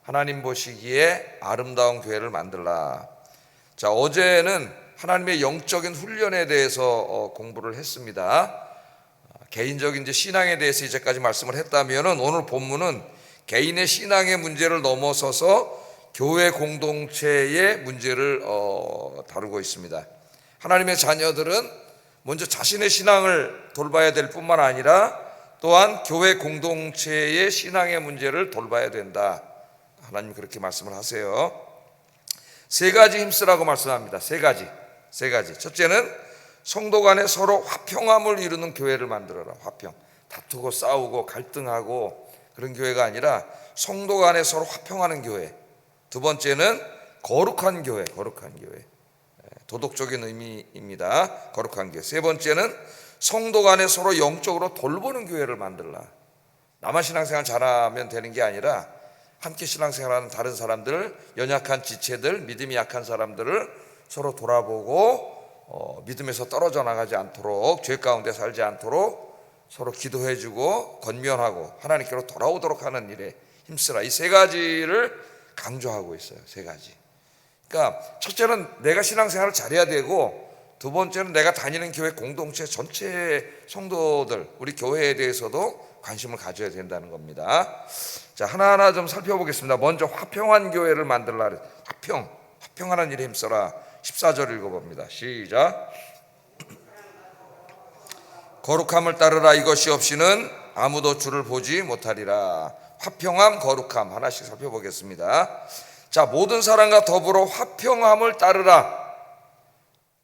하나님 보시기에 아름다운 교회를 만들라. 자, 어제는 하나님의 영적인 훈련에 대해서 공부를 했습니다. 개인적인 이제 신앙에 대해서 이제까지 말씀을 했다면은, 오늘 본문은 개인의 신앙의 문제를 넘어서서 교회 공동체의 문제를 다루고 있습니다. 하나님의 자녀들은 먼저 자신의 신앙을 돌봐야 될 뿐만 아니라 또한 교회 공동체의 신앙의 문제를 돌봐야 된다. 하나님 그렇게 말씀을 하세요. 세 가지 힘쓰라고 말씀합니다. 세 가지. 첫째는 성도 간에 서로 화평함을 이루는 교회를 만들어라. 화평. 다투고 싸우고 갈등하고 그런 교회가 아니라 성도 간에 서로 화평하는 교회. 두 번째는 거룩한 교회. 도덕적인 의미입니다. 거룩한 교회. 세 번째는 성도 간에 서로 영적으로 돌보는 교회를 만들라. 나만 신앙생활 잘하면 되는 게 아니라 함께 신앙생활하는 다른 사람들, 연약한 지체들, 믿음이 약한 사람들을 서로 돌아보고 믿음에서 떨어져 나가지 않도록, 죄 가운데 살지 않도록 서로 기도해주고 권면하고 하나님께로 돌아오도록 하는 일에 힘쓰라. 이 세 가지를 강조하고 있어요. 세 가지. 그러니까 첫째는 내가 신앙생활을 잘해야 되고, 두 번째는 내가 다니는 교회 공동체 전체 성도들, 우리 교회에 대해서도 관심을 가져야 된다는 겁니다. 자, 하나하나 좀 살펴보겠습니다. 먼저 화평한 교회를 만들라. 화평하는 일에 힘써라. 14절 읽어봅니다. 시작. 거룩함을 따르라. 이것이 없이는 아무도 주를 보지 못하리라. 화평함, 거룩함 하나씩 살펴보겠습니다. 자, 모든 사람과 더불어 화평함을 따르라.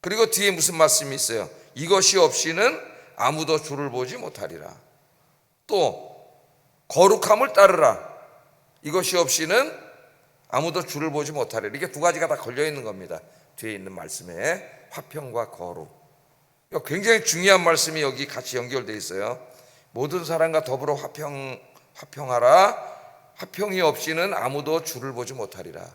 그리고 뒤에 무슨 말씀이 있어요? 이것이 없이는 아무도 주를 보지 못하리라. 또 거룩함을 따르라. 이것이 없이는 아무도 주를 보지 못하리라. 이게 두 가지가 다 걸려 있는 겁니다. 뒤에 있는 말씀에 화평과 거룩. 굉장히 중요한 말씀이 여기 같이 연결되어 있어요. 모든 사람과 더불어 화평하라. 화평이 없이는 아무도 주를 보지 못하리라.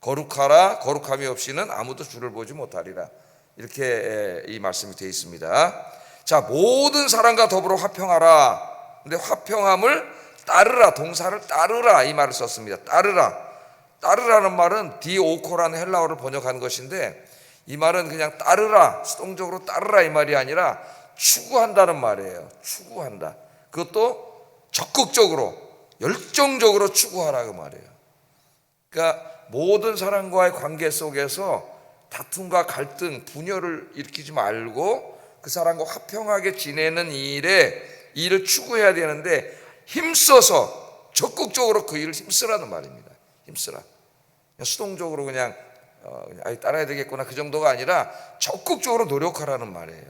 거룩하라. 거룩함이 없이는 아무도 주를 보지 못하리라. 이렇게 이 말씀이 되어 있습니다. 자, 모든 사람과 더불어 화평하라. 근데 화평함을 따르라. 동사를 따르라 이 말을 썼습니다. 따르라는 말은 디오코라는 헬라어를 번역한 것인데, 이 말은 그냥 따르라, 수동적으로 따르라 이 말이 아니라 추구한다는 말이에요. 추구한다. 그것도 적극적으로, 열정적으로 추구하라 그 말이에요. 그러니까 모든 사람과의 관계 속에서 다툼과 갈등, 분열을 일으키지 말고 그 사람과 화평하게 지내는 일을 추구해야 되는데, 힘써서 적극적으로 그 일을 힘쓰라는 말입니다. 힘쓰라. 수동적으로 그냥 따라야 되겠구나 그 정도가 아니라 적극적으로 노력하라는 말이에요.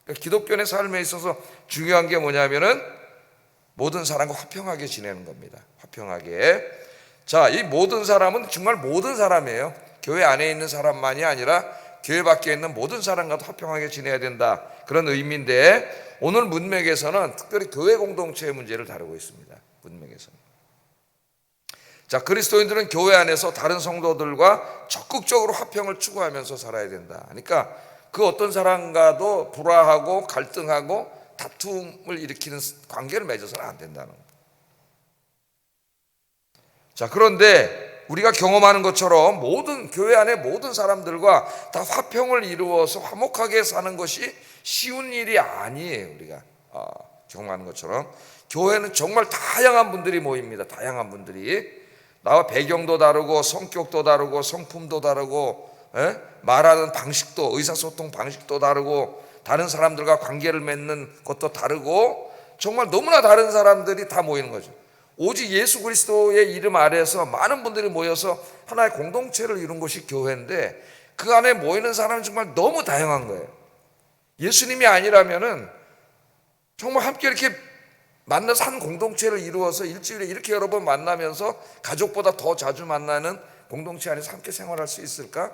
그러니까 기독교의 삶에 있어서 중요한 게 뭐냐면은 모든 사람과 화평하게 지내는 겁니다. 화평하게. 자, 이 모든 사람은 정말 모든 사람이에요. 교회 안에 있는 사람만이 아니라 교회 밖에 있는 모든 사람과도 화평하게 지내야 된다. 그런 의미인데, 오늘 문맥에서는 특별히 교회 공동체의 문제를 다루고 있습니다. 문맥에서는. 자, 그리스도인들은 교회 안에서 다른 성도들과 적극적으로 화평을 추구하면서 살아야 된다. 그러니까 그 어떤 사람과도 불화하고 갈등하고 다툼을 일으키는 관계를 맺어서는 안 된다는 거예요. 자, 그런데 우리가 경험하는 것처럼 모든 교회 안에 모든 사람들과 다 화평을 이루어서 화목하게 사는 것이 쉬운 일이 아니에요. 우리가 경험하는 것처럼 교회는 정말 다양한 분들이 모입니다. 다양한 분들이. 나와 배경도 다르고 성격도 다르고 성품도 다르고 말하는 방식도, 의사소통 방식도 다르고, 다른 사람들과 관계를 맺는 것도 다르고, 정말 너무나 다른 사람들이 다 모이는 거죠. 오직 예수 그리스도의 이름 아래에서 많은 분들이 모여서 하나의 공동체를 이룬 것이 교회인데, 그 안에 모이는 사람은 정말 너무 다양한 거예요. 예수님이 아니라면은 정말 함께 이렇게 만나서 한 공동체를 이루어서 일주일에 이렇게 여러 번 만나면서 가족보다 더 자주 만나는 공동체 안에서 함께 생활할 수 있을까?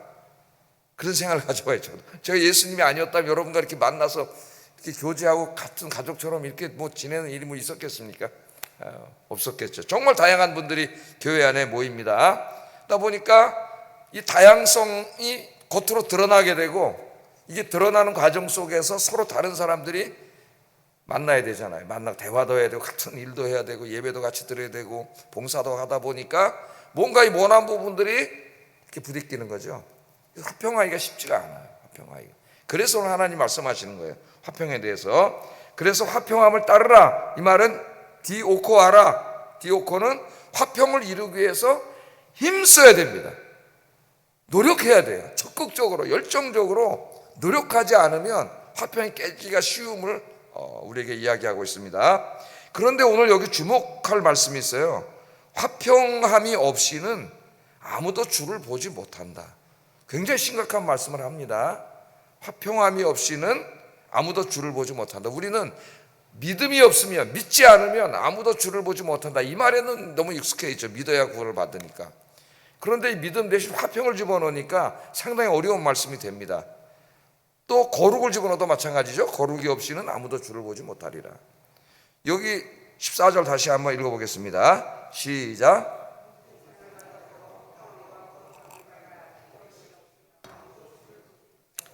그런 생각을 가져봐야죠. 제가 예수님이 아니었다면 여러분과 이렇게 만나서 이렇게 교제하고 같은 가족처럼 이렇게 지내는 일이 있었겠습니까? 없었겠죠. 정말 다양한 분들이 교회 안에 모입니다. 그러다 보니까 이 다양성이 겉으로 드러나게 되고, 이게 드러나는 과정 속에서 서로 다른 사람들이 만나야 되잖아요. 대화도 해야 되고 같은 일도 해야 되고 예배도 같이 드려야 되고 봉사도 하다 보니까 뭔가 이 모난 부분들이 이렇게 부딪히는 거죠. 화평하기가 쉽지가 않아요. 화평하기가. 그래서 오늘 하나님 말씀하시는 거예요. 화평에 대해서. 그래서 화평함을 따르라. 이 말은 디오코하라. 디오코는 화평을 이루기 위해서 힘써야 됩니다. 노력해야 돼요. 적극적으로 열정적으로 노력하지 않으면 화평이 깨지기가 쉬움을 우리에게 이야기하고 있습니다. 그런데 오늘 여기 주목할 말씀이 있어요. 화평함이 없이는 아무도 주를 보지 못한다. 굉장히 심각한 말씀을 합니다. 화평함이 없이는 아무도 주를 보지 못한다. 우리는 믿음이 없으면, 믿지 않으면 아무도 주를 보지 못한다. 이 말에는 너무 익숙해 있죠. 믿어야 구원을 받으니까. 그런데 이 믿음 대신 화평을 집어넣으니까 상당히 어려운 말씀이 됩니다. 또 거룩을 집어넣어도 마찬가지죠. 거룩이 없이는 아무도 주를 보지 못하리라. 여기 14절 다시 한번 읽어보겠습니다. 시작.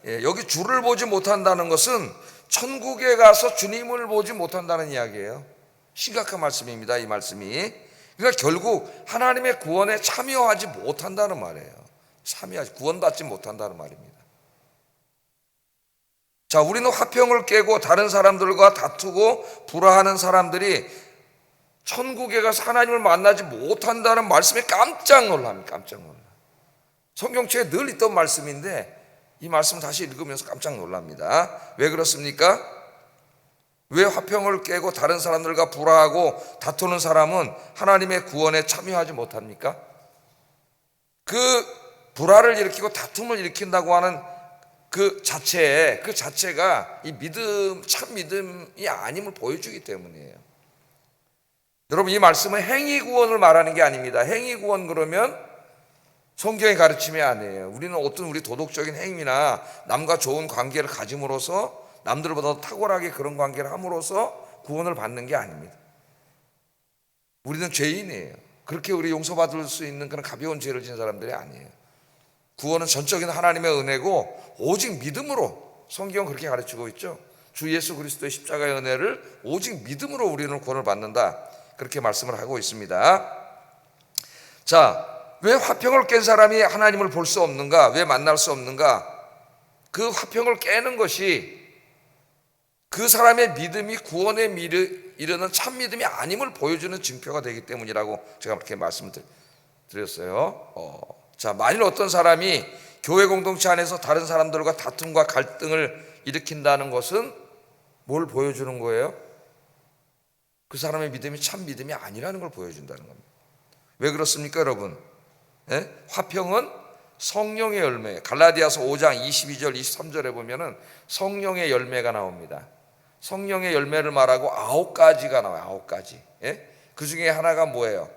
여기 주를 보지 못한다는 것은 천국에 가서 주님을 보지 못한다는 이야기예요. 심각한 말씀입니다. 이 말씀이. 그러니까 결국 하나님의 구원에 참여하지 못한다는 말이에요. 구원받지 못한다는 말입니다. 자, 우리는 화평을 깨고 다른 사람들과 다투고 불화하는 사람들이 천국에 가서 하나님을 만나지 못한다는 말씀에 깜짝 놀랍니다. 깜짝 놀라. 성경책에 늘 있던 말씀인데 이 말씀을 다시 읽으면서 깜짝 놀랍니다. 왜 그렇습니까? 왜 화평을 깨고 다른 사람들과 불화하고 다투는 사람은 하나님의 구원에 참여하지 못합니까? 그 불화를 일으키고 다툼을 일으킨다고 하는 그 자체가 이 믿음, 참 믿음이 아님을 보여주기 때문이에요. 여러분, 이 말씀은 행위 구원을 말하는 게 아닙니다. 행위 구원 그러면 성경의 가르침이 아니에요. 우리는 어떤 우리 도덕적인 행위나 남과 좋은 관계를 가짐으로써 남들보다 탁월하게 그런 관계를 함으로써 구원을 받는 게 아닙니다. 우리는 죄인이에요. 그렇게 우리 용서받을 수 있는 그런 가벼운 죄를 지은 사람들이 아니에요. 구원은 전적인 하나님의 은혜고 오직 믿음으로, 성경은 그렇게 가르치고 있죠. 주 예수 그리스도의 십자가의 은혜를 오직 믿음으로 우리는 구원을 받는다, 그렇게 말씀을 하고 있습니다. 자, 왜 화평을 깬 사람이 하나님을 볼 수 없는가? 왜 만날 수 없는가? 그 화평을 깨는 것이 그 사람의 믿음이 구원에 이르는 참 믿음이 아님을 보여주는 증표가 되기 때문이라고 제가 그렇게 말씀을 드렸어요. 자, 만일 어떤 사람이 교회 공동체 안에서 다른 사람들과 다툼과 갈등을 일으킨다는 것은 뭘 보여주는 거예요? 그 사람의 믿음이 참 믿음이 아니라는 걸 보여준다는 겁니다. 왜 그렇습니까, 여러분? 화평은 성령의 열매. 갈라디아서 5장 22절 23절에 보면은 성령의 열매가 나옵니다. 성령의 열매를 말하고 9가지가 나와요. 9가지. 그 중에 하나가 뭐예요?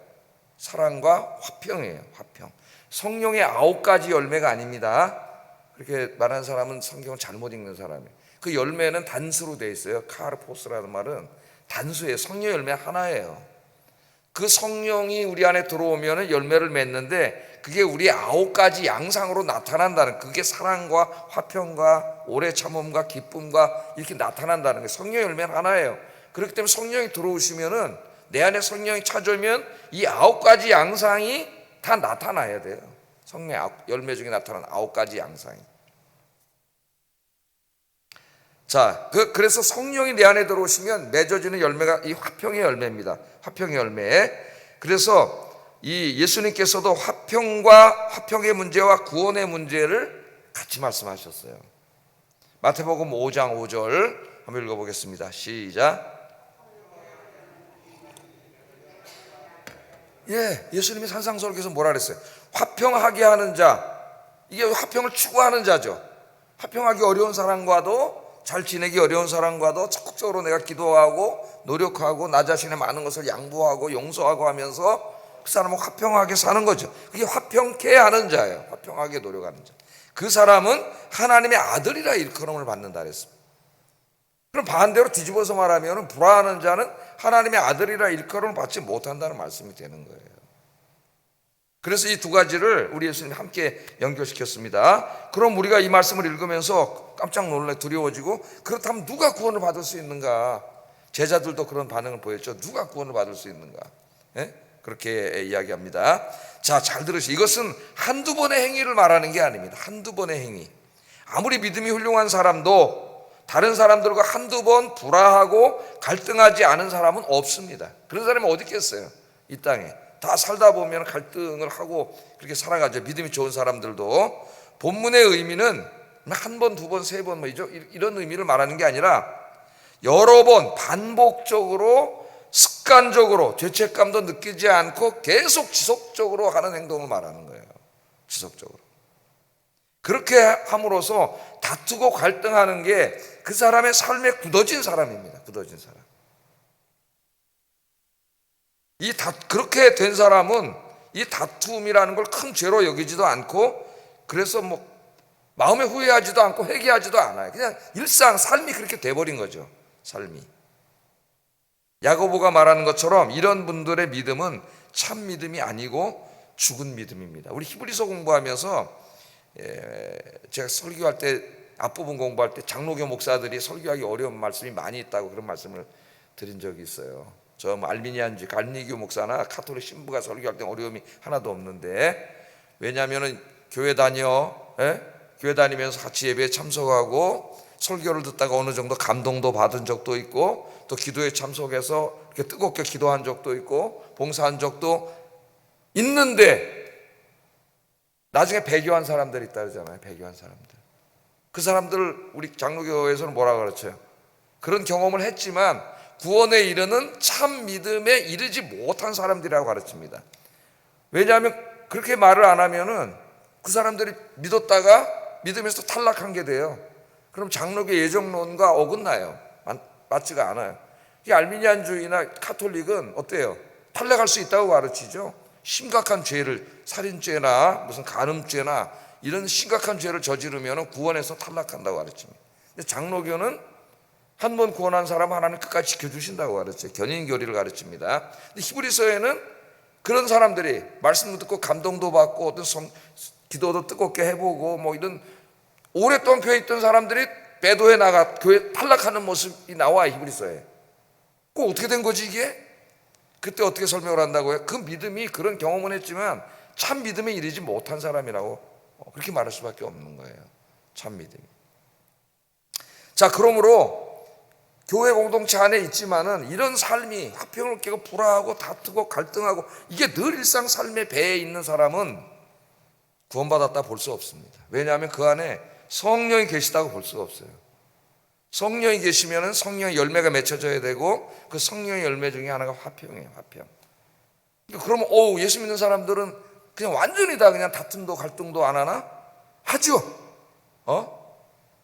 사랑과 화평이에요. 화평. 성령의 9가지 열매가 아닙니다. 그렇게 말하는 사람은 성경을 잘못 읽는 사람이에요. 그 열매는 단수로 되어 있어요. 카르포스라는 말은 단수예요. 성령 열매 하나예요. 그 성령이 우리 안에 들어오면 열매를 맺는데 그게 우리의 9가지 양상으로 나타난다는, 그게 사랑과 화평과 오래 참음과 기쁨과 이렇게 나타난다는 거예요. 성령 열매는 하나예요. 그렇기 때문에 성령이 들어오시면은, 내 안에 성령이 찾아오면 이 9가지 양상이 다 나타나야 돼요. 성령 열매 중에 나타나는 9가지 양상이. 자, 그래서 성령이 내 안에 들어오시면 맺어지는 열매가 이 화평의 열매입니다. 화평의 열매. 그래서 이 예수님께서도 화평의 문제와 구원의 문제를 같이 말씀하셨어요. 마태복음 5장 5절 한번 읽어보겠습니다. 시작. 예수님이 산상설교에서 뭐라 그랬어요? 화평하게 하는 자, 이게 화평을 추구하는 자죠. 화평하기 어려운 사람과도, 잘 지내기 어려운 사람과도 적극적으로 내가 기도하고 노력하고 나 자신의 많은 것을 양보하고 용서하고 하면서 그 사람은 화평하게 사는 거죠. 그게 화평케 하는 자예요. 화평하게 노력하는 자. 그 사람은 하나님의 아들이라 일컬음을 받는다 그랬습니다. 그럼 반대로 뒤집어서 말하면 불화하는 자는 하나님의 아들이라 일컬음을 받지 못한다는 말씀이 되는 거예요. 그래서 이 두 가지를 우리 예수님이 함께 연결시켰습니다. 그럼 우리가 이 말씀을 읽으면서 깜짝 놀라 두려워지고, 그렇다면 누가 구원을 받을 수 있는가? 제자들도 그런 반응을 보였죠. 누가 구원을 받을 수 있는가? 그렇게 이야기합니다. 자, 잘 들으시죠. 이것은 한두 번의 행위를 말하는 게 아닙니다. 한두 번의 행위. 아무리 믿음이 훌륭한 사람도 다른 사람들과 한두 번 불화하고 갈등하지 않은 사람은 없습니다. 그런 사람이 어디 있겠어요? 이 땅에 다 살다 보면 갈등을 하고 그렇게 살아가죠. 믿음이 좋은 사람들도. 본문의 의미는 한 번, 두 번, 세 번 이런 의미를 말하는 게 아니라 여러 번 반복적으로 습관적으로 죄책감도 느끼지 않고 계속 지속적으로 하는 행동을 말하는 거예요. 지속적으로. 그렇게 함으로써 다투고 갈등하는 게 그 사람의 삶에 굳어진 사람입니다. 굳어진 사람. 그렇게 된 사람은 이 다툼이라는 걸 큰 죄로 여기지도 않고, 그래서 마음에 후회하지도 않고 회개하지도 않아요. 그냥 일상 삶이 그렇게 돼버린 거죠. 삶이. 야고보가 말하는 것처럼 이런 분들의 믿음은 참 믿음이 아니고 죽은 믿음입니다. 우리 히브리서 공부하면서 제가 설교할 때 앞부분 공부할 때 장로교 목사들이 설교하기 어려운 말씀이 많이 있다고 그런 말씀을 드린 적이 있어요. 저 알미니안주의 갈리교 목사나 카톨릭 신부가 설교할 때 어려움이 하나도 없는데, 왜냐하면 교회 다니면서 같이 예배에 참석하고 설교를 듣다가 어느 정도 감동도 받은 적도 있고, 또 기도에 참석해서 이렇게 뜨겁게 기도한 적도 있고 봉사한 적도 있는데, 나중에 배교한 사람들이 있다 그러잖아요. 배교한 사람들. 그 사람들을 우리 장로교에서는 뭐라고 가르쳐요? 그런 경험을 했지만 구원에 이르는 참 믿음에 이르지 못한 사람들이라고 가르칩니다. 왜냐하면 그렇게 말을 안 하면은 그 사람들이 믿었다가 믿음에서 탈락한 게 돼요. 그럼 장로교 예정론과 어긋나요. 맞지가 않아요. 이 알미니안주의나 카톨릭은 어때요? 탈락할 수 있다고 가르치죠. 심각한 죄를, 살인죄나 무슨 간음죄나 이런 심각한 죄를 저지르면 구원에서 탈락한다고 가르칩니다. 근데 장로교는 한 번 구원한 사람 하나님 끝까지 지켜주신다고 가르쳐요. 견인교리를 가르칩니다. 근데 히브리서에는 그런 사람들이 말씀도 듣고 감동도 받고 어떤 기도도 뜨겁게 해보고 이런 오랫동안 교회에 있던 사람들이 배도해 나가 교회 탈락하는 모습이 나와. 히브리서에 꼭 어떻게 된 거지 이게? 그때 어떻게 설명을 한다고요? 그 믿음이 그런 경험은 했지만 참 믿음에 이르지 못한 사람이라고 그렇게 말할 수밖에 없는 거예요. 참 믿음이. 자, 그러므로 교회 공동체 안에 있지만은 이런 삶이 화평을 깨고 불화하고 다투고 갈등하고 이게 늘 일상 삶의 배에 있는 사람은 구원받았다 볼 수 없습니다. 왜냐하면 그 안에 성령이 계시다고 볼 수가 없어요. 성령이 계시면은 성령의 열매가 맺혀져야 되고, 그 성령의 열매 중에 하나가 화평이에요. 화평. 그러면 예수 믿는 사람들은 그냥 완전히 다 그냥 다툼도 갈등도 안 하나? 하죠.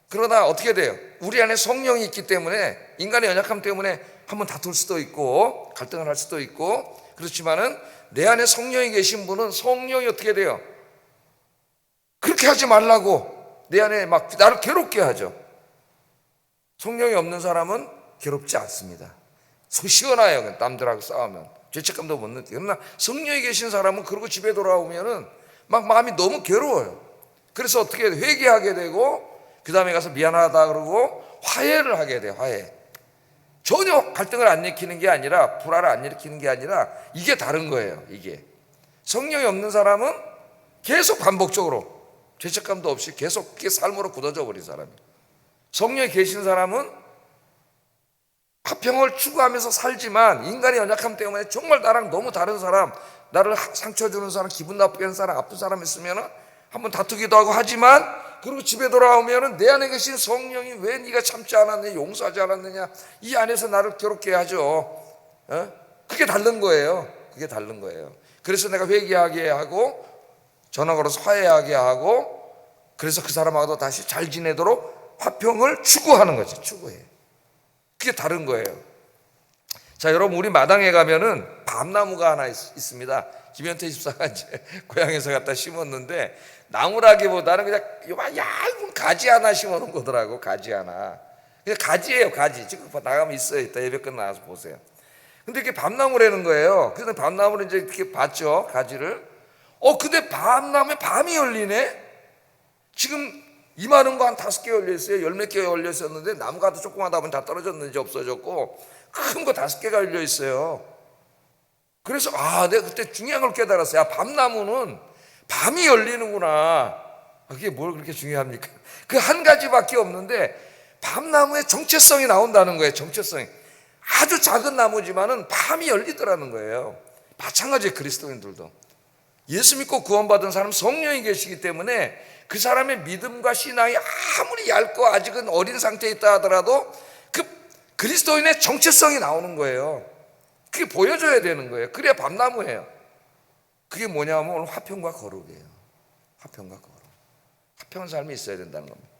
그러나 어떻게 돼요? 우리 안에 성령이 있기 때문에, 인간의 연약함 때문에 한번 다툴 수도 있고 갈등을 할 수도 있고, 그렇지만은 내 안에 성령이 계신 분은 성령이 어떻게 돼요? 그렇게 하지 말라고 내 안에 막 나를 괴롭게 하죠. 성령이 없는 사람은 괴롭지 않습니다. 속 시원해요. 남들하고 싸우면 죄책감도 못 느끼고. 그러나 성령이 계신 사람은 그러고 집에 돌아오면은 막 마음이 너무 괴로워요. 그래서 어떻게 회개하게 되고, 그 다음에 가서 미안하다 그러고 화해를 하게 돼요. 화해. 전혀 갈등을 안 일으키는 게 아니라, 불화를 안 일으키는 게 아니라, 이게 다른 거예요. 이게 성령이 없는 사람은 계속 반복적으로 죄책감도 없이 계속 그게 삶으로 굳어져 버린 사람이에요. 성령이 계신 사람은 화평을 추구하면서 살지만 인간의 연약함 때문에 정말 나랑 너무 다른 사람, 나를 상처 주는 사람, 기분 나쁘게 하는 사람, 아픈 사람 있으면 한번 다투기도 하고 하지만, 그리고 집에 돌아오면 내 안에 계신 성령이 왜 네가 참지 않았느냐, 용서하지 않았느냐, 이 안에서 나를 괴롭게 하죠. 그게 다른 거예요. 그게 다른 거예요. 그래서 내가 회개하게 하고 전화 걸어서 화해하게 하고, 그래서 그 사람하고도 다시 잘 지내도록 화평을 추구하는 거지. 추구해. 그게 다른 거예요. 자, 여러분, 우리 마당에 가면은 밤나무가 하나 있습니다. 김현태 집사가 이제 고향에서 갖다 심었는데, 나무라기보다는 그냥 얇은 가지 하나 심어놓은 거더라고. 가지 하나. 그냥 가지예요. 가지. 지금 나가면 있어요. 이따 예배 끝나서 보세요. 근데 이게 밤나무라는 거예요. 그래서 밤나무를 이제 이렇게 봤죠. 가지를. 근데 밤나무에 밤이 열리네. 지금 이만한 거 한 5개 열려 있어요. 10몇 개 열려 있었는데, 나무가 더 조그마하다 보니 다 떨어졌는지 없어졌고, 큰 거 5개가 열려 있어요. 그래서 내가 그때 중요한 걸 깨달았어요. 밤나무는 밤이 열리는구나. 그게 뭘 그렇게 중요합니까? 그 한 가지밖에 없는데 밤나무의 정체성이 나온다는 거예요. 정체성이. 아주 작은 나무지만은 밤이 열리더라는 거예요. 마찬가지예요. 그리스도인들도. 예수 믿고 구원받은 사람 성령이 계시기 때문에 그 사람의 믿음과 신앙이 아무리 얇고 아직은 어린 상태에 있다 하더라도 그 그리스도인의 정체성이 나오는 거예요. 그게 보여줘야 되는 거예요. 그래야 밤나무예요. 그게 뭐냐면 오늘 화평과 거룩이에요. 화평과 거룩. 화평한 삶이 있어야 된다는 겁니다.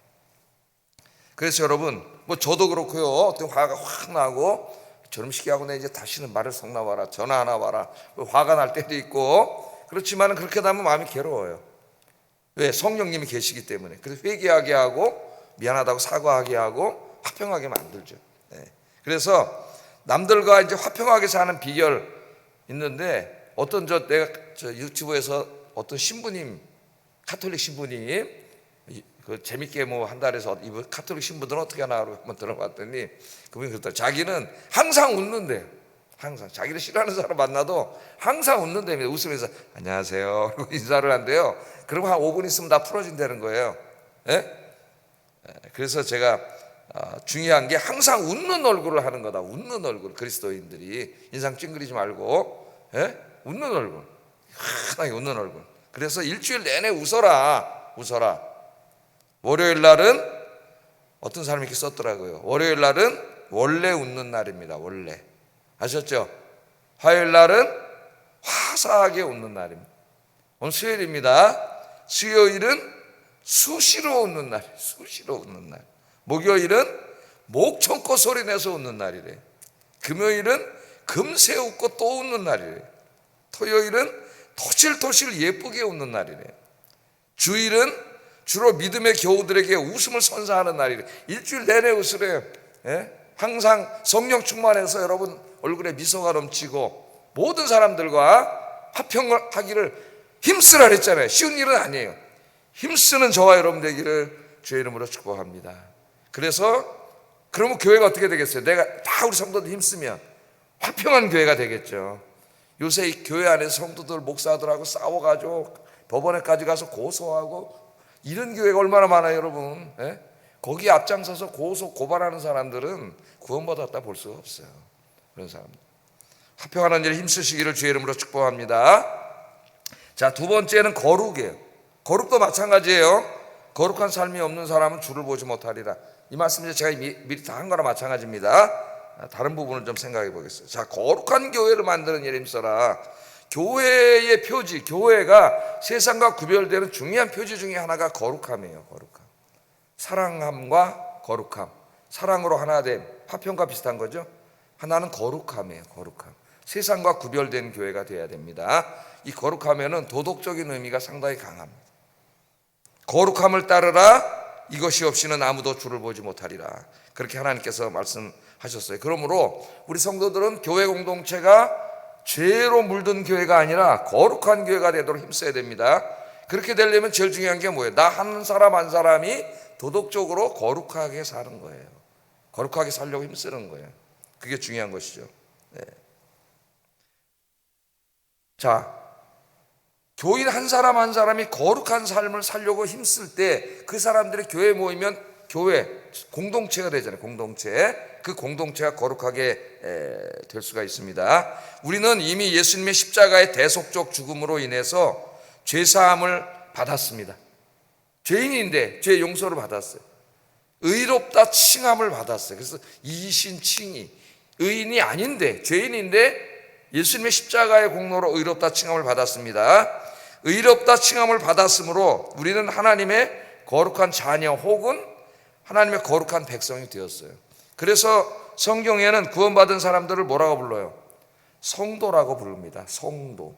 그래서 여러분, 저도 그렇고요. 어떤 화가 확 나고 저놈 시기하고 내 이제 다시는 말을 섞나 봐라, 전화 하나 봐라. 화가 날 때도 있고. 그렇지만 그렇게 되면 마음이 괴로워요. 왜? 성령님이 계시기 때문에. 그래서 회개하게 하고 미안하다고 사과하게 하고 화평하게 만들죠. 네. 그래서 남들과 이제 화평하게 사는 비결 있는데 내가 유튜브에서 어떤 신부님, 가톨릭 신부님 그 재밌게 한다 그래서 이번 가톨릭 신부들은 어떻게 하나 한번 들어봤더니 그분이 그랬다. 자기는 항상 웃는데요. 항상 자기를 싫어하는 사람 만나도 항상 웃는답니다. 웃으면서 안녕하세요 그리고 인사를 한대요. 그리고 한 5분 있으면 다 풀어진다는 거예요. 예? 그래서 제가 중요한 게 항상 웃는 얼굴을 하는 거다. 웃는 얼굴. 그리스도인들이 인상 찡그리지 말고 웃는 얼굴, 환하게 웃는 얼굴. 그래서 일주일 내내 웃어라. 월요일 날은 어떤 사람이 이렇게 썼더라고요. 월요일 날은 원래 웃는 날입니다. 원래. 아셨죠? 화요일 날은 화사하게 웃는 날입니다. 오늘 수요일입니다. 수요일은 수시로 웃는 날. 수시로 웃는 날. 목요일은 목 참고 소리 내서 웃는 날이래. 금요일은 금세 웃고 또 웃는 날이래. 토요일은 토실토실 예쁘게 웃는 날이래. 주일은 주로 믿음의 교우들에게 웃음을 선사하는 날이래. 일주일 내내 웃으래요. 항상 성령 충만해서 여러분 얼굴에 미소가 넘치고 모든 사람들과 화평을 하기를 힘쓰라 그랬잖아요. 쉬운 일은 아니에요. 힘쓰는 저와 여러분 되기를 주의 이름으로 축복합니다. 그래서 그러면 교회가 어떻게 되겠어요? 내가 다 우리 성도들 힘쓰면 화평한 교회가 되겠죠. 요새 이 교회 안에서 성도들 목사들하고 싸워가지고 법원에까지 가서 고소하고 이런 교회가 얼마나 많아요, 여러분. 거기 앞장서서 고발하는 사람들은 구원받았다 볼 수가 없어요. 그런 사람들. 화평하는 일에 힘쓰시기를 주의 이름으로 축복합니다. 자, 두 번째는 거룩이에요. 거룩도 마찬가지예요. 거룩한 삶이 없는 사람은 주를 보지 못하리라. 이 말씀 제가 미리 다 한 거나 마찬가지입니다. 다른 부분을 좀 생각해 보겠어요. 자, 거룩한 교회를 만드는 일에 힘써라. 교회의 표지, 교회가 세상과 구별되는 중요한 표지 중에 하나가 거룩함이에요. 거룩함. 사랑함과 거룩함. 사랑으로 하나됨. 화평과 비슷한 거죠. 하나는 거룩함이에요. 거룩함. 세상과 구별된 교회가 되어야 됩니다. 이 거룩함에는 도덕적인 의미가 상당히 강합니다. 거룩함을 따르라. 이것이 없이는 아무도 주를 보지 못하리라. 그렇게 하나님께서 말씀하셨어요. 그러므로 우리 성도들은 교회 공동체가 죄로 물든 교회가 아니라 거룩한 교회가 되도록 힘써야 됩니다. 그렇게 되려면 제일 중요한 게 뭐예요? 나 한 사람 한 사람이 도덕적으로 거룩하게 사는 거예요. 거룩하게 살려고 힘쓰는 거예요. 그게 중요한 것이죠. 네. 자, 교인 한 사람 한 사람이 거룩한 삶을 살려고 힘쓸 때 그 사람들이 교회에 모이면 교회 공동체가 되잖아요. 공동체. 그 공동체가 거룩하게 될 수가 있습니다. 우리는 이미 예수님의 십자가의 대속적 죽음으로 인해서 죄사함을 받았습니다. 죄인인데 죄 용서를 받았어요. 의롭다 칭함을 받았어요. 그래서 이신칭의, 의인이 아닌데 죄인인데 예수님의 십자가의 공로로 의롭다 칭함을 받았습니다. 의롭다 칭함을 받았으므로 우리는 하나님의 거룩한 자녀 혹은 하나님의 거룩한 백성이 되었어요. 그래서 성경에는 구원받은 사람들을 뭐라고 불러요? 성도라고 부릅니다. 성도.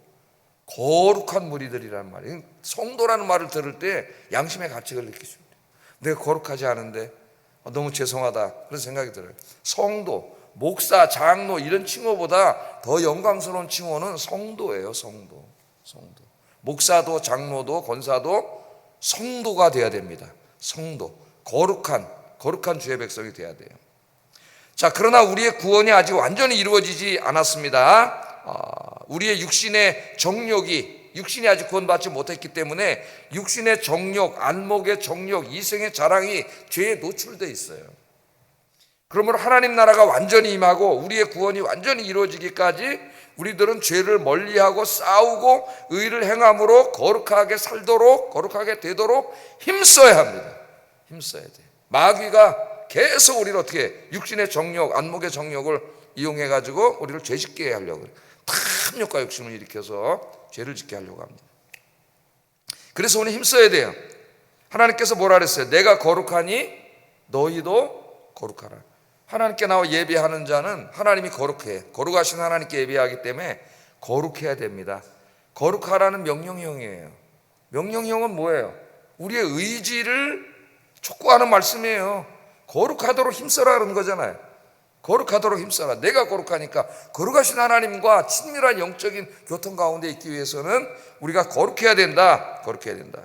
거룩한 무리들이라는 말이에요. 성도라는 말을 들을 때 양심의 가책을 느끼십니다. 내가 거룩하지 않은데 너무 죄송하다 그런 생각이 들어요. 성도, 목사, 장로 이런 칭호보다 더 영광스러운 칭호는 성도예요. 성도. 목사도 장로도 권사도 성도가 돼야 됩니다. 성도. 거룩한 주의 백성이 돼야 돼요. 자, 그러나 우리의 구원이 아직 완전히 이루어지지 않았습니다. 우리의 육신의 정욕이, 육신이 아직 구원받지 못했기 때문에 육신의 정욕, 안목의 정욕, 이생의 자랑이 죄에 노출되어 있어요. 그러므로 하나님 나라가 완전히 임하고 우리의 구원이 완전히 이루어지기까지 우리들은 죄를 멀리하고 싸우고 의를 행함으로 거룩하게 살도록, 거룩하게 되도록 힘써야 합니다. 힘써야 돼요. 마귀가 계속 우리를 어떻게 육신의 정욕, 안목의 정욕을 이용해 가지고 우리를 죄 짓게 하려고 해요. 탐욕과 욕심을 일으켜서 죄를 짓게 하려고 합니다. 그래서 오늘 힘써야 돼요. 하나님께서 뭐라 그랬어요? 내가 거룩하니 너희도 거룩하라. 하나님께 나와 예배하는 자는 하나님이 거룩해. 거룩하신 하나님께 예배하기 때문에 거룩해야 됩니다. 거룩하라는 명령형이에요. 명령형은 뭐예요? 우리의 의지를 촉구하는 말씀이에요. 거룩하도록 힘써라 그런 거잖아요. 거룩하도록 힘써라. 내가 거룩하니까 거룩하신 하나님과 친밀한 영적인 교통 가운데 있기 위해서는 우리가 거룩해야 된다. 거룩해야 된다.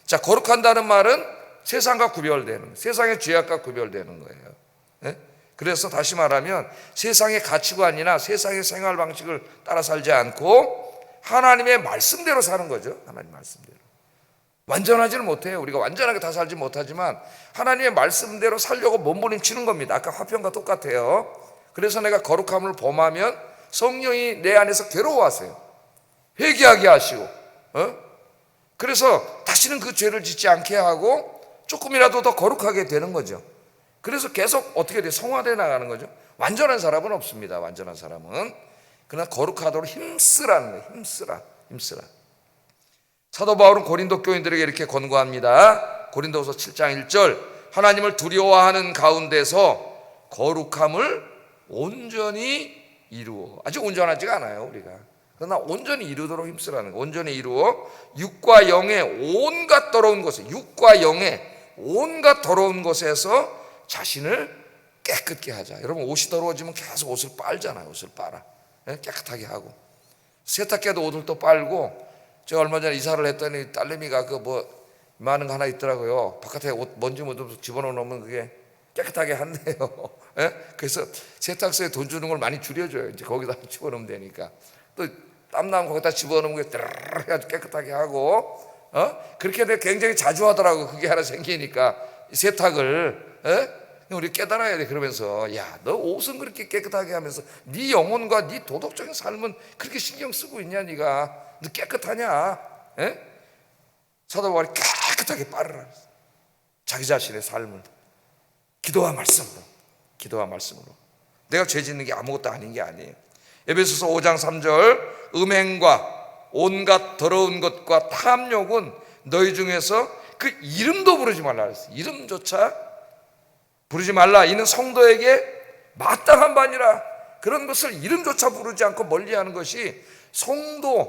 자, 거룩한다는 말은 세상과 구별되는, 세상의 죄악과 구별되는 거예요. 네? 그래서 다시 말하면 세상의 가치관이나 세상의 생활 방식을 따라 살지 않고 하나님의 말씀대로 사는 거죠. 하나님 말씀대로. 완전하지는 못해요. 우리가 완전하게 다 살지 못하지만 하나님의 말씀대로 살려고 몸부림치는 겁니다. 아까 화평과 똑같아요. 그래서 내가 거룩함을 범하면 성령이 내 안에서 괴로워하세요. 회개하게 하시고, 그래서 다시는 그 죄를 짓지 않게 하고 조금이라도 더 거룩하게 되는 거죠. 그래서 계속 어떻게 돼요? 성화되어 나가는 거죠. 완전한 사람은 없습니다. 완전한 사람은. 그러나 거룩하도록 힘쓰라는 거예요. 힘쓰라. 사도 바울은 고린도 교인들에게 이렇게 권고합니다. 고린도후서 7장 1절, 하나님을 두려워하는 가운데서 거룩함을 온전히 이루어. 아직 온전하지가 않아요, 우리가. 그러나 온전히 이루도록 힘쓰라는 거예요. 온전히 이루어 육과 영의 온갖 더러운 곳에, 육과 영의 온갖 더러운 곳에서 자신을 깨끗게 하자. 여러분, 옷이 더러워지면 계속 옷을 빨잖아요. 옷을 빨아. 깨끗하게 하고. 세탁기에도 옷을 또 빨고. 제가 얼마 전에 이사를 했더니 딸내미가 많은 거 하나 있더라고요. 바깥에 옷 먼지 묻어서 집어넣으면 그게 깨끗하게 한대요. 그래서 세탁소에 돈 주는 걸 많이 줄여줘요. 이제 거기다 집어넣으면 되니까. 또 땀나면 거기다 집어넣으면 그게 드르르 해가지고 깨끗하게 하고. 그렇게 굉장히 자주 하더라고. 그게 하나 생기니까 세탁을. 우리 깨달아야 돼. 그러면서 야, 너 옷은 그렇게 깨끗하게 하면서 네 영혼과 네 도덕적인 삶은 그렇게 신경 쓰고 있냐? 네가 너 깨끗하냐? 사도 바울이 깨끗하게 빨으라. 자기 자신의 삶을 기도와 말씀으로. 내가 죄 짓는 게 아무것도 아닌 게 아니에요. 에베소서 5장 3절, 음행과 온갖 더러운 것과 탐욕은 너희 중에서 그 이름도 부르지 말라 그랬어요. 이름조차 부르지 말라. 이는 성도에게 마땅한 바니라. 그런 것을 이름조차 부르지 않고 멀리하는 것이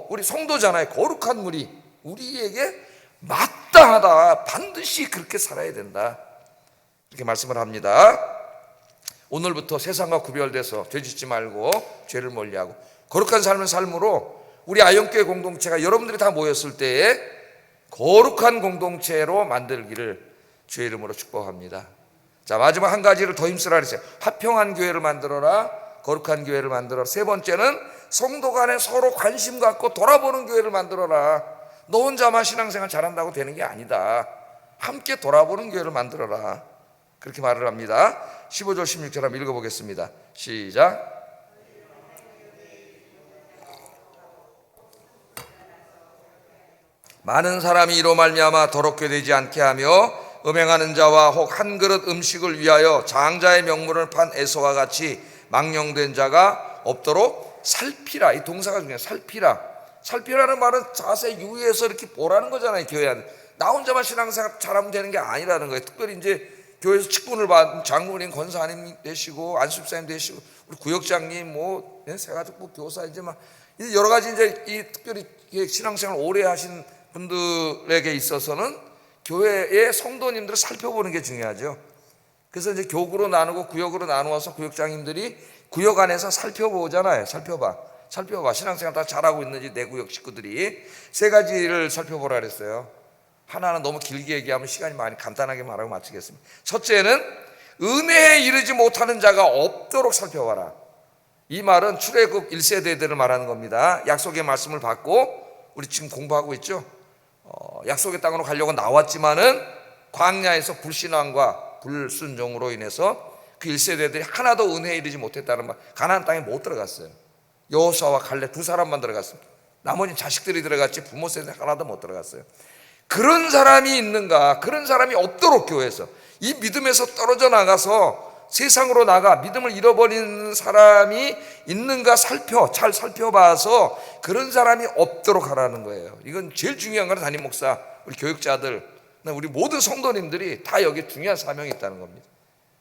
우리 성도잖아요. 거룩한 우리에게 마땅하다. 반드시 그렇게 살아야 된다. 이렇게 말씀을 합니다. 오늘부터 세상과 구별돼서 죄 짓지 말고 죄를 멀리하고 거룩한 삶을 삶으로 우리 아영교회 공동체가 여러분들이 다 모였을 때에 거룩한 공동체로 만들기를 주의 이름으로 축복합니다. 자, 마지막 한 가지를 더 힘쓰라 그랬어요. 화평한 교회를 만들어라. 거룩한 교회를 만들어라. 세 번째는 성도 간에 서로 관심 갖고 돌아보는 교회를 만들어라. 너 혼자만 신앙생활 잘한다고 되는 게 아니다. 함께 돌아보는 교회를 만들어라. 그렇게 말을 합니다. 15절 16절 한번 읽어보겠습니다. 시작. 많은 사람이 이로 말미암아 더럽게 되지 않게 하며 음행하는 자와 혹 한 그릇 음식을 위하여 장자의 명물을 판 에서와 같이 망령된 자가 없도록 살피라. 이 동사가 중요해요. 살피라는 말은 자세히 유의해서 이렇게 보라는 거잖아요. 교회 안에 나 혼자만 신앙생활 잘하면 되는 게 아니라는 거예요. 특별히 이제 교회에서 직분을 받은 장로님, 권사님 되시고 안수집사님 되시고 우리 구역장님, 세가족부 교사 이제 막 여러 가지 이제 이 특별히 신앙생활 오래 하신 분들에게 있어서는 교회의 성도님들을 살펴보는 게 중요하죠. 그래서 이제 교구로 나누고 구역으로 나누어서 구역장님들이 구역 안에서 살펴보잖아요. 살펴봐. 신앙생활 다 잘하고 있는지 내 구역 식구들이 세 가지를 살펴보라 그랬어요. 하나는 너무 길게 얘기하면 시간이 많이 간단하게 말하고 마치겠습니다. 첫째는 은혜에 이르지 못하는 자가 없도록 살펴봐라. 이 말은 출애굽 1세대들을 말하는 겁니다. 약속의 말씀을 받고 우리 지금 공부하고 있죠. 약속의 땅으로 가려고 나왔지만은 광야에서 불신앙과 불순종으로 인해서 그 1세대들이 하나도 은혜에 이르지 못했다는 말. 가나안 땅에 못 들어갔어요. 여호수아와 갈렙 두 사람만 들어갔습니다. 나머지 자식들이 들어갔지 부모 세대 하나도 못 들어갔어요. 그런 사람이 있는가? 그런 사람이 없도록 교회에서 이 믿음에서 떨어져 나가서 세상으로 나가 믿음을 잃어버리는 사람이 있는가 잘 살펴봐서 그런 사람이 없도록 하라는 거예요. 이건 제일 중요한 건 담임 목사, 우리 교육자들, 우리 모든 성도님들이 다 여기에 중요한 사명이 있다는 겁니다.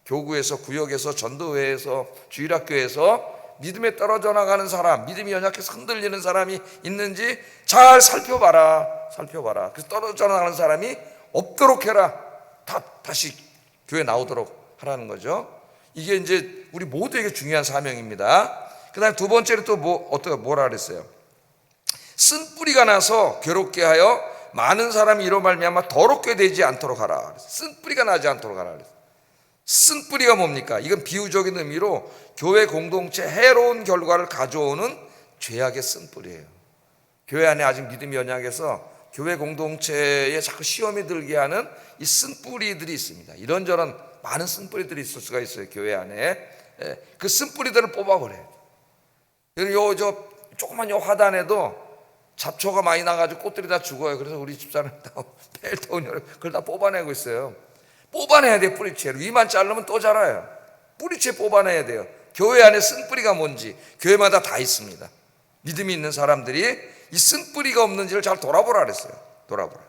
교구에서, 구역에서, 전도회에서, 주일학교에서 믿음에 떨어져 나가는 사람, 믿음이 연약해서 흔들리는 사람이 있는지 잘 살펴봐라. 그래서 떨어져 나가는 사람이 없도록 해라. 다시 교회 나오도록 하라는 거죠. 이게 이제 우리 모두에게 중요한 사명입니다. 그 다음에 두 번째로 또 뭐라 그랬어요? 쓴 뿌리가 나서 괴롭게 하여 많은 사람이 이로 말미암아 더럽게 되지 않도록 하라. 쓴 뿌리가 나지 않도록 하라. 쓴 뿌리가 뭡니까? 이건 비유적인 의미로 교회 공동체 해로운 결과를 가져오는 죄악의 쓴 뿌리예요. 교회 안에 아직 믿음이 연약해서 교회 공동체에 자꾸 시험이 들게 하는 이 쓴 뿌리들이 있습니다. 이런저런 많은 쓴 뿌리들이 있을 수가 있어요. 교회 안에. 그 쓴 뿌리들을 뽑아버려요. 저 조그만 요 화단에도 잡초가 많이 나가지고 꽃들이 다 죽어요. 그래서 우리 집사람 펠터운 그걸 다 뽑아내고 있어요. 뽑아내야 돼요. 뿌리채로. 위만 자르면 또 자라요. 뿌리채 뽑아내야 돼요. 교회 안에 쓴 뿌리가 뭔지 교회마다 다 있습니다. 믿음이 있는 사람들이 이 쓴 뿌리가 없는지를 잘 돌아보라 그랬어요. 돌아보라.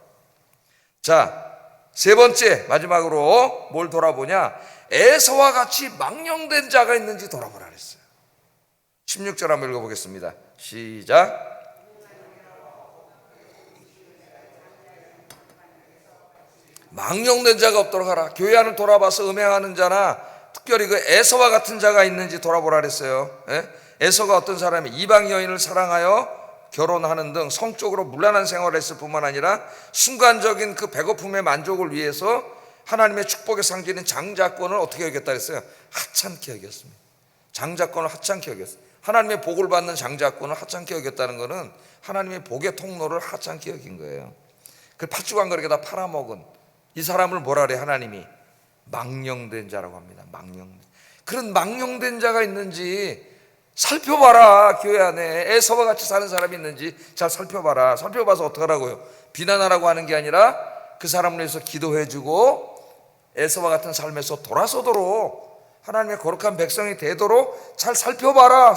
자, 세 번째 마지막으로 뭘 돌아보냐? 에서와 같이 망령된 자가 있는지 돌아보라 그랬어요. 16절 한번 읽어보겠습니다. 시작. 망령된 자가 없도록 하라. 교회 안을 돌아봐서 음행하는 자나 특별히 그 에서와 같은 자가 있는지 돌아보라 그랬어요. 에서가 어떤 사람이 이방 여인을 사랑하여 결혼하는 등 성적으로 문란한 생활을 했을 뿐만 아니라 순간적인 그 배고픔의 만족을 위해서 하나님의 축복의 상징인 장자권을 어떻게 여겼다 그랬어요? 하찮게 여겼습니다. 장자권을 하찮게 여겼어요. 하나님의 복을 받는 장자권을 하찮게 여겼다는 것은 하나님의 복의 통로를 하찮게 여긴 거예요. 그 팥죽한 거리게 다 팔아먹은 이 사람을 뭐라 그래? 하나님이 망령된 자라고 합니다. 망령된. 그런 망령된 자가 있는지 살펴봐라. 교회 안에 에서와 같이 사는 사람이 있는지 잘 살펴봐라. 살펴봐서 어떡하라고요? 비난하라고 하는 게 아니라 그 사람을 위해서 기도해주고 에서와 같은 삶에서 돌아서도록 하나님의 거룩한 백성이 되도록 잘 살펴봐라.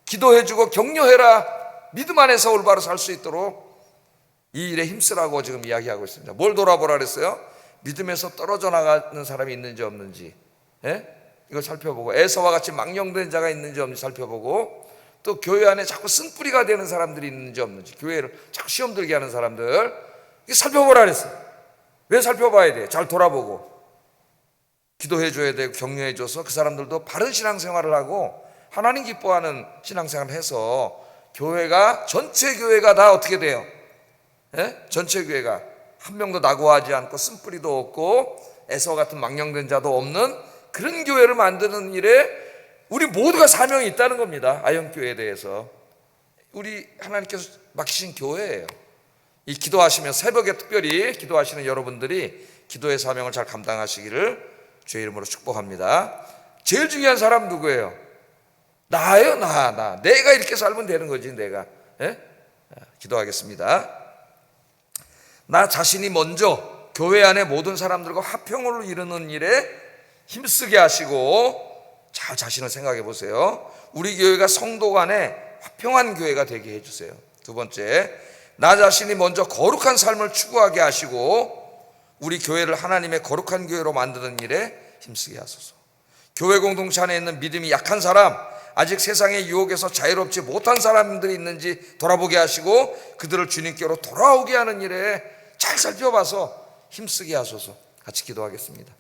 기도해주고 격려해라. 믿음 안에서 올바로 살 수 있도록 이 일에 힘쓰라고 지금 이야기하고 있습니다. 뭘 돌아보라 그랬어요? 믿음에서 떨어져 나가는 사람이 있는지 없는지, 이걸 살펴보고, 에서와 같이 망령된 자가 있는지 없는지 살펴보고, 또 교회 안에 자꾸 쓴뿌리가 되는 사람들이 있는지 없는지, 교회를 자꾸 시험 들게 하는 사람들, 이거 살펴보라 그랬어요. 왜 살펴봐야 돼? 잘 돌아보고 기도해 줘야 되고 격려해 줘서 그 사람들도 바른 신앙생활을 하고 하나님 기뻐하는 신앙생활을 해서 교회가, 전체 교회가 다 어떻게 돼요? 전체 교회가 한 명도 낙오하지 않고 쓴뿌리도 없고 에서 같은 망령된 자도 없는 그런 교회를 만드는 일에 우리 모두가 사명이 있다는 겁니다. 아현교회에 대해서 우리 하나님께서 맡기신 교회예요. 이 기도하시면 새벽에 특별히 기도하시는 여러분들이 기도의 사명을 잘 감당하시기를 주의 이름으로 축복합니다. 제일 중요한 사람 누구예요? 나예요. 나. 내가 이렇게 살면 되는 거지. 내가. 기도하겠습니다. 나 자신이 먼저 교회 안에 모든 사람들과 화평을 이루는 일에 힘쓰게 하시고, 잘 자신을 생각해 보세요. 우리 교회가 성도 간에 화평한 교회가 되게 해주세요. 두 번째, 나 자신이 먼저 거룩한 삶을 추구하게 하시고 우리 교회를 하나님의 거룩한 교회로 만드는 일에 힘쓰게 하소서. 교회 공동체 안에 있는 믿음이 약한 사람, 아직 세상의 유혹에서 자유롭지 못한 사람들이 있는지 돌아보게 하시고 그들을 주님께로 돌아오게 하는 일에 잘 살펴봐서 힘쓰게 하소서. 같이 기도하겠습니다.